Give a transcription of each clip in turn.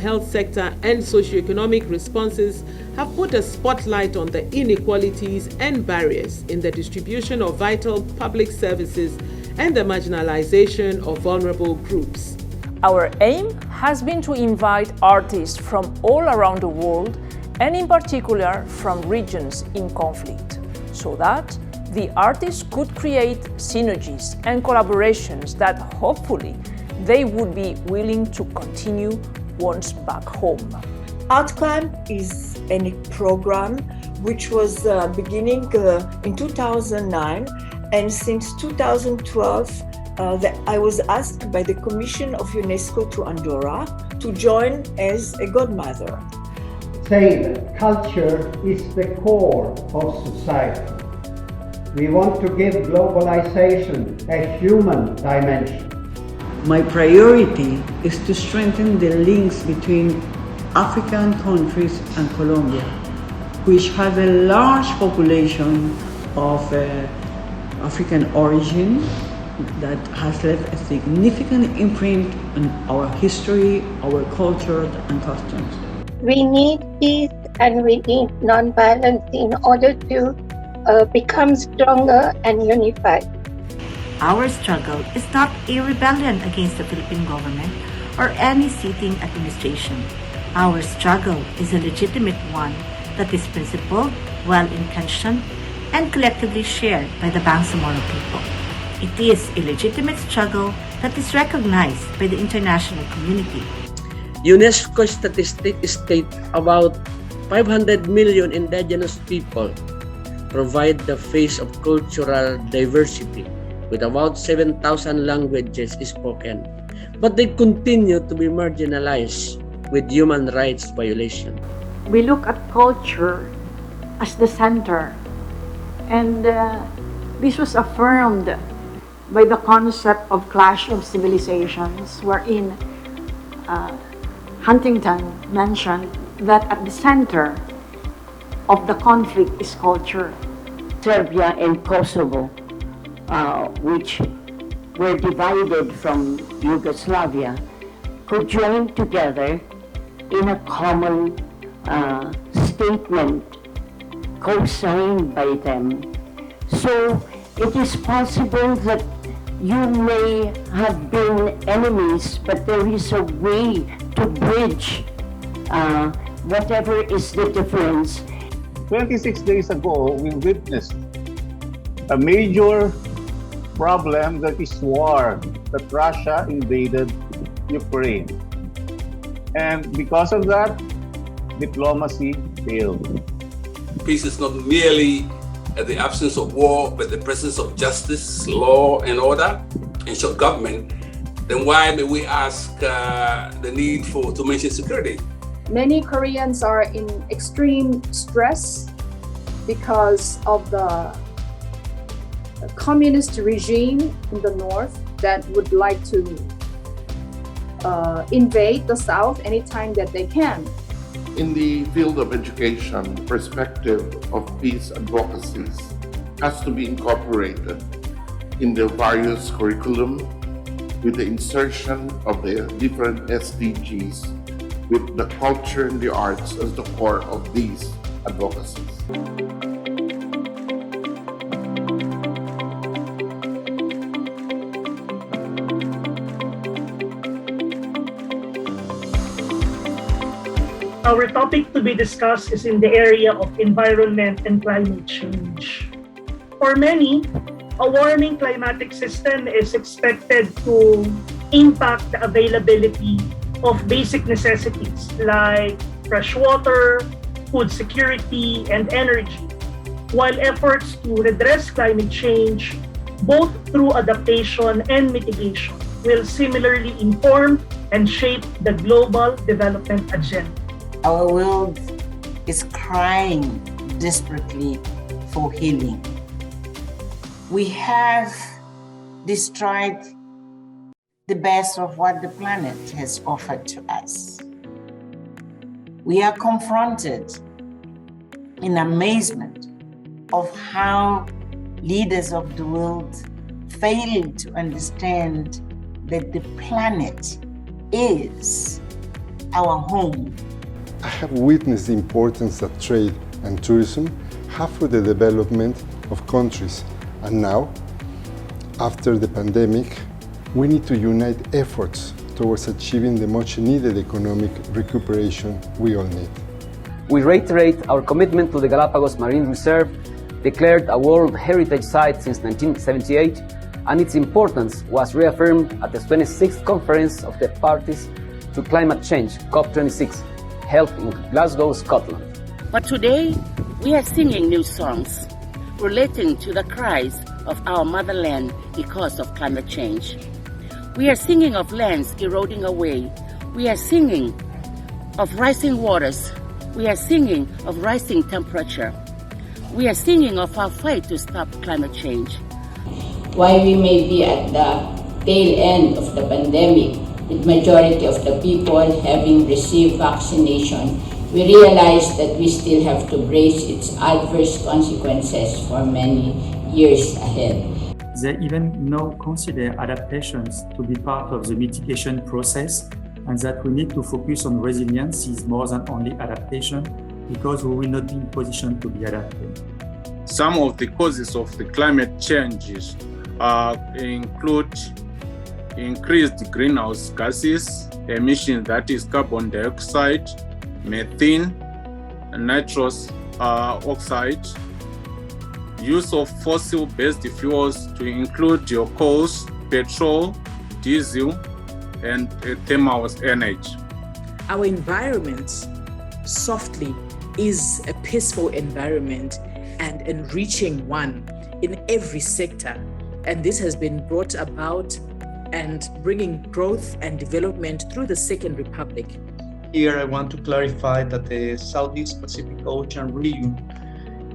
health sector and socioeconomic responses have put a spotlight on the inequalities and barriers in the distribution of vital public services and the marginalization of vulnerable groups. Our aim has been to invite artists from all around the world, and in particular from regions in conflict, so that the artists could create synergies and collaborations that hopefully they would be willing to continue once back home. ArtCamp is a program which was beginning in 2009, and since 2012 I was asked by the Commission of UNESCO to Andorra to join as a godmother. Say that culture is the core of society. We want to give globalization a human dimension. My priority is to strengthen the links between African countries and Colombia, which has a large population of African origin that has left a significant imprint on our history, our culture and customs. We need peace and we need non-violence in order to become stronger and unified. Our struggle is not a rebellion against the Philippine government or any sitting administration. Our struggle is a legitimate one that is principled, well-intentioned, and collectively shared by the Bangsamoro people. It is a legitimate struggle that is recognized by the international community. UNESCO statistics state about 500 million indigenous people provide the face of cultural diversity, with about 7,000 languages spoken, but they continue to be marginalized with human rights violation. We look at culture as the center, and this was affirmed by the concept of clash of civilizations, wherein Huntington mentioned that at the center of the conflict is culture. Serbia and Kosovo, which were divided from Yugoslavia, could join together in a common statement co-signed by them. So it is possible that you may have been enemies, but there is a way to bridge whatever is the difference. 26 days ago, we witnessed a major problem, that is war, that Russia invaded Ukraine. And because of that, diplomacy failed. Peace is not merely the absence of war, but the presence of justice, law and order, and short government. Then why may we ask the need to mention security? Many Koreans are in extreme stress because of the communist regime in the north that would like to invade the south anytime that they can. In the field of education, the perspective of peace advocacies has to be incorporated in the various curriculum with the insertion of the different SDGs, with the culture and the arts as the core of these advocacies. Our topic to be discussed is in the area of environment and climate change. For many, a warming climatic system is expected to impact the availability of basic necessities like fresh water, food security, and energy, while efforts to redress climate change, both through adaptation and mitigation, will similarly inform and shape the global development agenda. Our world is crying desperately for healing. We have destroyed the best of what the planet has offered to us. We are confronted in amazement of how leaders of the world fail to understand that the planet is our home. I have witnessed the importance that trade and tourism have for the development of countries. And now, after the pandemic, we need to unite efforts towards achieving the much needed economic recuperation we all need. We reiterate our commitment to the Galapagos Marine Reserve, declared a World Heritage Site since 1978, and its importance was reaffirmed at the 26th Conference of the Parties to Climate Change, COP26, held in Glasgow, Scotland. But today, we are singing new songs relating to the cries of our motherland because of climate change. We are singing of lands eroding away. We are singing of rising waters. We are singing of rising temperature. We are singing of our fight to stop climate change. While we may be at the tail end of the pandemic, with majority of the people having received vaccination, we realize that we still have to brace its adverse consequences for many years ahead. They even now consider adaptations to be part of the mitigation process, and that we need to focus on resilience is more than only adaptation, because we will not be in position to be adapted. Some of the causes of the climate changes include increased greenhouse gases emissions, that is carbon dioxide, methane, nitrous oxide, use of fossil-based fuels to include your coals, petrol, diesel, and thermal energy. Our environment, softly, is a peaceful environment and enriching one in every sector. And this has been brought about and bringing growth and development through the Second Republic. Here I want to clarify that the Southeast Pacific Ocean region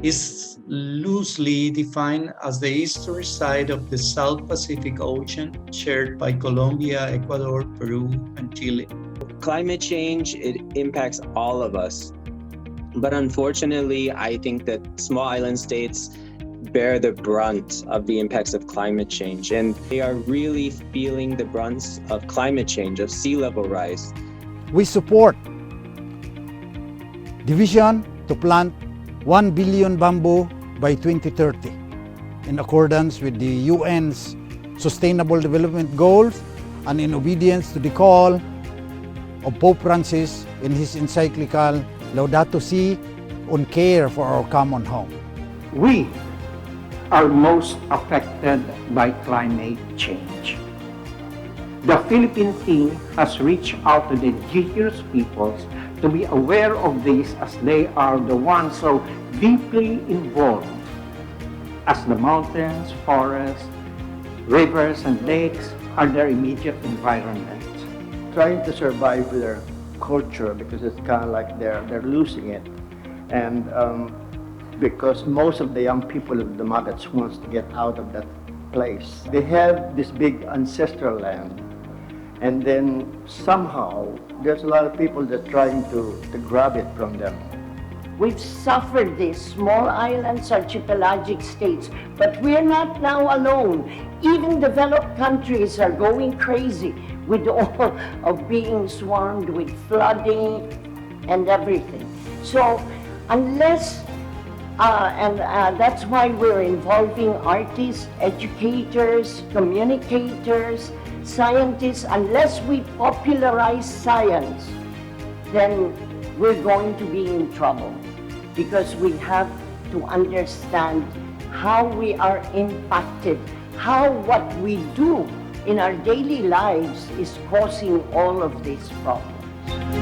is loosely defined as the eastern side of the South Pacific Ocean, shared by Colombia, Ecuador, Peru, and Chile. Climate change, it impacts all of us. But unfortunately, I think that small island states bear the brunt of the impacts of climate change, and they are really feeling the brunt of climate change, of sea level rise. We support the vision to plant 1 billion bamboo by 2030 in accordance with the UN's Sustainable Development Goals and in obedience to the call of Pope Francis in his encyclical Laudato Si on care for our common home. We are most affected by climate change. The Philippine team has reached out to the indigenous peoples to be aware of this, as they are the ones so deeply involved, as the mountains, forests, rivers, and lakes are their immediate environment. Trying to survive their culture, because it's kind of like they're losing it, and because most of the young people of the Magats wants to get out of that place. They have this big ancestral land, and then somehow there's a lot of people that are trying to grab it from them. We've suffered this, small islands, archipelagic states, but we're not now alone. Even developed countries are going crazy with all of being swarmed with flooding and everything. So unless, that's why we're involving artists, educators, communicators, scientists. Unless we popularize science, then we're going to be in trouble, because we have to understand how we are impacted, how what we do in our daily lives is causing all of these problems.